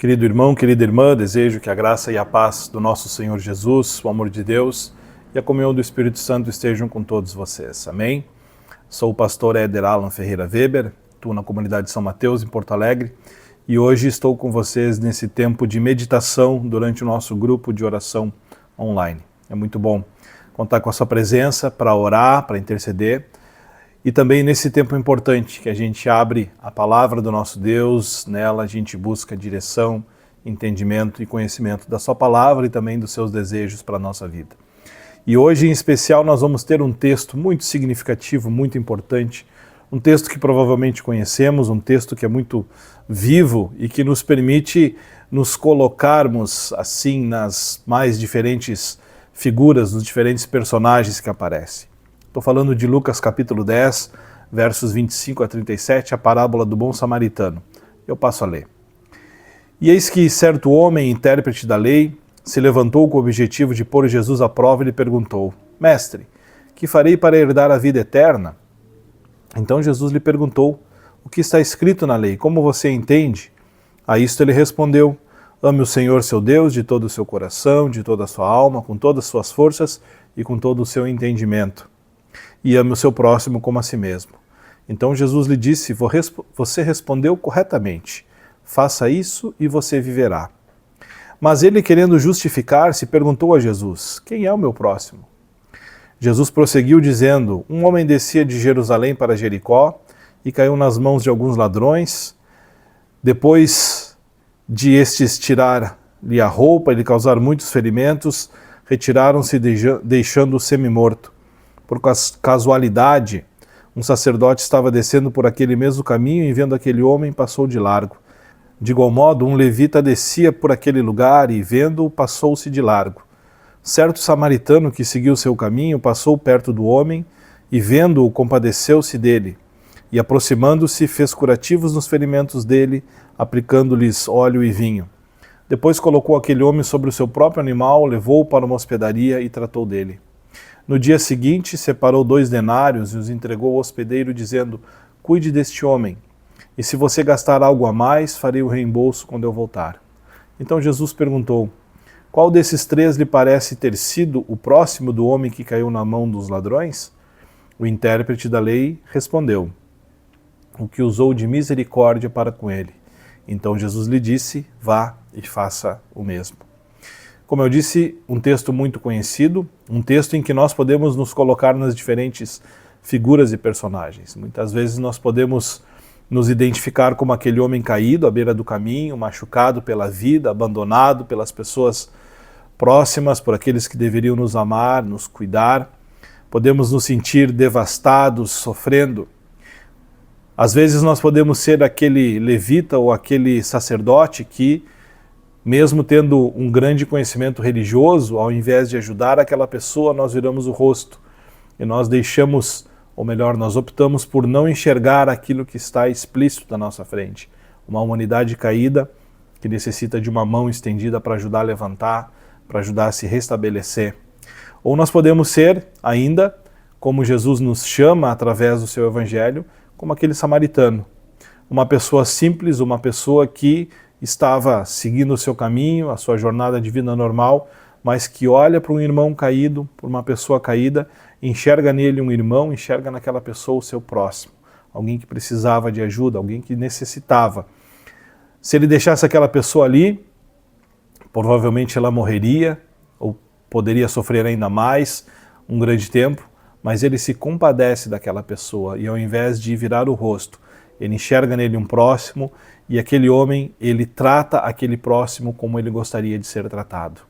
Querido irmão, querida irmã, desejo que a graça e a paz do nosso Senhor Jesus, o amor de Deus e a comunhão do Espírito Santo estejam com todos vocês. Amém? Sou o pastor Éder Alan Ferreira Weber, atuo na comunidade São Mateus, em Porto Alegre, e hoje estou com vocês nesse tempo de meditação durante o nosso grupo de oração online. É muito bom contar com a sua presença para orar, para interceder, e também nesse tempo importante que a gente abre a palavra do nosso Deus, nela a gente busca direção, entendimento e conhecimento da sua palavra e também dos seus desejos para a nossa vida. E hoje em especial nós vamos ter um texto muito significativo, muito importante, um texto que provavelmente conhecemos, um texto que é muito vivo e que nos permite nos colocarmos assim nas mais diferentes figuras, nos diferentes personagens que aparecem. Estou falando de Lucas capítulo 10, versos 25 a 37, a parábola do bom samaritano. Eu passo a ler. E eis que certo homem, intérprete da lei, se levantou com o objetivo de pôr Jesus à prova e lhe perguntou: Mestre, que farei para herdar a vida eterna? Então Jesus lhe perguntou: O que está escrito na lei? Como você entende? A isto ele respondeu: Ame o Senhor seu Deus de todo o seu coração, de toda a sua alma, com todas as suas forças e com todo o seu entendimento. E ame o seu próximo como a si mesmo. Então Jesus lhe disse: Você respondeu corretamente. Faça isso e você viverá. Mas ele, querendo justificar-se, perguntou a Jesus: Quem é o meu próximo? Jesus prosseguiu dizendo: Um homem descia de Jerusalém para Jericó e caiu nas mãos de alguns ladrões. Depois de estes tirar-lhe a roupa e lhe causar muitos ferimentos, retiraram-se deixando-o semi-morto. Por casualidade, um sacerdote estava descendo por aquele mesmo caminho e, vendo aquele homem, passou de largo. De igual modo, um levita descia por aquele lugar e, vendo-o, passou-se de largo. Certo samaritano que seguiu seu caminho passou perto do homem e, vendo-o, compadeceu-se dele. E, aproximando-se, fez curativos nos ferimentos dele, aplicando-lhes óleo e vinho. Depois colocou aquele homem sobre o seu próprio animal, levou-o para uma hospedaria e tratou dele. No dia seguinte, separou 2 denários e os entregou ao hospedeiro, dizendo: Cuide deste homem, e se você gastar algo a mais, farei o reembolso quando eu voltar. Então Jesus perguntou: Qual desses 3 lhe parece ter sido o próximo do homem que caiu na mão dos ladrões? O intérprete da lei respondeu: O que usou de misericórdia para com ele. Então Jesus lhe disse: Vá e faça o mesmo. Como eu disse, um texto muito conhecido, um texto em que nós podemos nos colocar nas diferentes figuras e personagens. Muitas vezes nós podemos nos identificar como aquele homem caído à beira do caminho, machucado pela vida, abandonado pelas pessoas próximas, por aqueles que deveriam nos amar, nos cuidar. Podemos nos sentir devastados, sofrendo. Às vezes nós podemos ser aquele levita ou aquele sacerdote que, mesmo tendo um grande conhecimento religioso, ao invés de ajudar aquela pessoa, nós viramos o rosto e nós deixamos, ou melhor, nós optamos por não enxergar aquilo que está explícito na nossa frente. Uma humanidade caída que necessita de uma mão estendida para ajudar a levantar, para ajudar a se restabelecer. Ou nós podemos ser, ainda, como Jesus nos chama através do seu evangelho, como aquele samaritano. Uma pessoa simples, uma pessoa que estava seguindo o seu caminho, a sua jornada de vida normal, mas que olha para um irmão caído, para uma pessoa caída, enxerga nele um irmão, enxerga naquela pessoa o seu próximo, alguém que precisava de ajuda, alguém que necessitava. Se ele deixasse aquela pessoa ali, provavelmente ela morreria, ou poderia sofrer ainda mais, um grande tempo, mas ele se compadece daquela pessoa e, ao invés de virar o rosto, ele enxerga nele um próximo e aquele homem, ele trata aquele próximo como ele gostaria de ser tratado.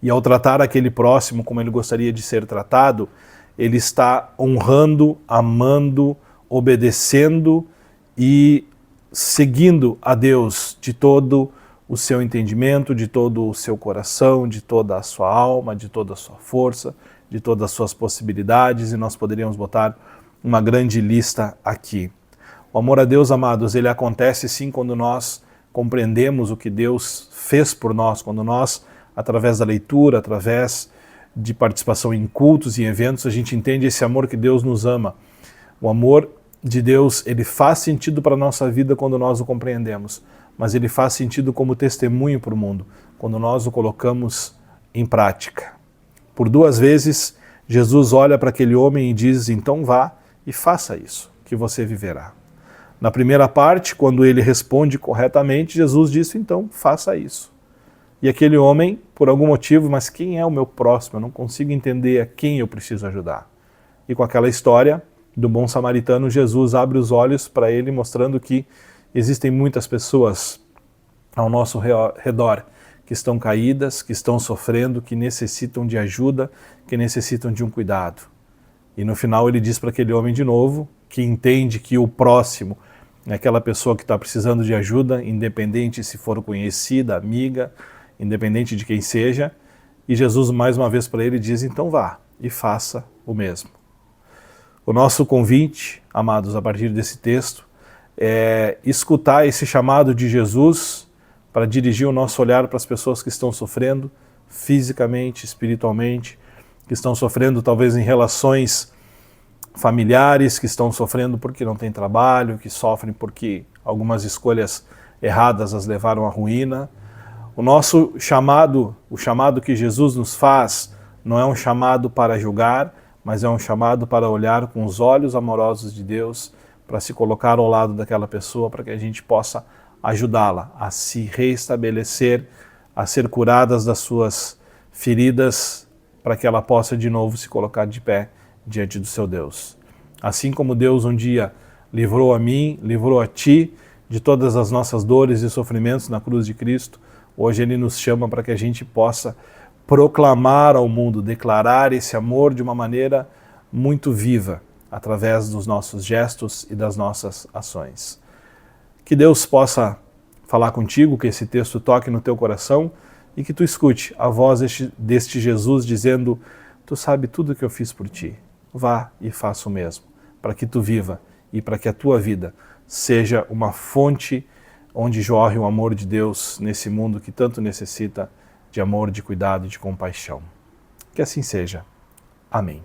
E ao tratar aquele próximo como ele gostaria de ser tratado, ele está honrando, amando, obedecendo e seguindo a Deus de todo o seu entendimento, de todo o seu coração, de toda a sua alma, de toda a sua força, de todas as suas possibilidades, e nós poderíamos botar uma grande lista aqui. O amor a Deus, amados, ele acontece sim quando nós compreendemos o que Deus fez por nós, quando nós, através da leitura, através de participação em cultos e eventos, a gente entende esse amor que Deus nos ama. O amor de Deus, ele faz sentido para a nossa vida quando nós o compreendemos. mas ele faz sentido como testemunho para o mundo, quando nós o colocamos em prática. Por 2 vezes, Jesus olha para aquele homem e diz, então vá e faça isso, que você viverá. Na primeira parte, quando ele responde corretamente, Jesus disse, então faça isso. E aquele homem, por algum motivo, mas quem é o meu próximo? Eu não consigo entender a quem eu preciso ajudar. E com aquela história do bom samaritano, Jesus abre os olhos para ele, mostrando que existem muitas pessoas ao nosso redor que estão caídas, que estão sofrendo, que necessitam de ajuda, que necessitam de um cuidado. E no final ele diz para aquele homem de novo, que entende que o próximo é aquela pessoa que está precisando de ajuda, independente se for conhecida, amiga, independente de quem seja, e Jesus mais uma vez para ele diz, então vá e faça o mesmo. O nosso convite, amados, a partir desse texto, é escutar esse chamado de Jesus para dirigir o nosso olhar para as pessoas que estão sofrendo fisicamente, espiritualmente, que estão sofrendo talvez em relações familiares, que estão sofrendo porque não têm trabalho, que sofrem porque algumas escolhas erradas as levaram à ruína. O nosso chamado, o chamado que Jesus nos faz, não é um chamado para julgar, mas é um chamado para olhar com os olhos amorosos de Deus, para se colocar ao lado daquela pessoa, para que a gente possa ajudá-la a se reestabelecer, a ser curadas das suas feridas, para que ela possa de novo se colocar de pé diante do seu Deus. Assim como Deus um dia livrou a mim, livrou a ti de todas as nossas dores e sofrimentos na cruz de Cristo, hoje Ele nos chama para que a gente possa proclamar ao mundo, declarar esse amor de uma maneira muito viva, através dos nossos gestos e das nossas ações. Que Deus possa falar contigo, que esse texto toque no teu coração e que tu escute a voz deste Jesus dizendo, tu sabe tudo que eu fiz por ti, vá e faça o mesmo, para que tu viva e para que a tua vida seja uma fonte onde jorre o amor de Deus nesse mundo que tanto necessita de amor, de cuidado e de compaixão. Que assim seja. Amém.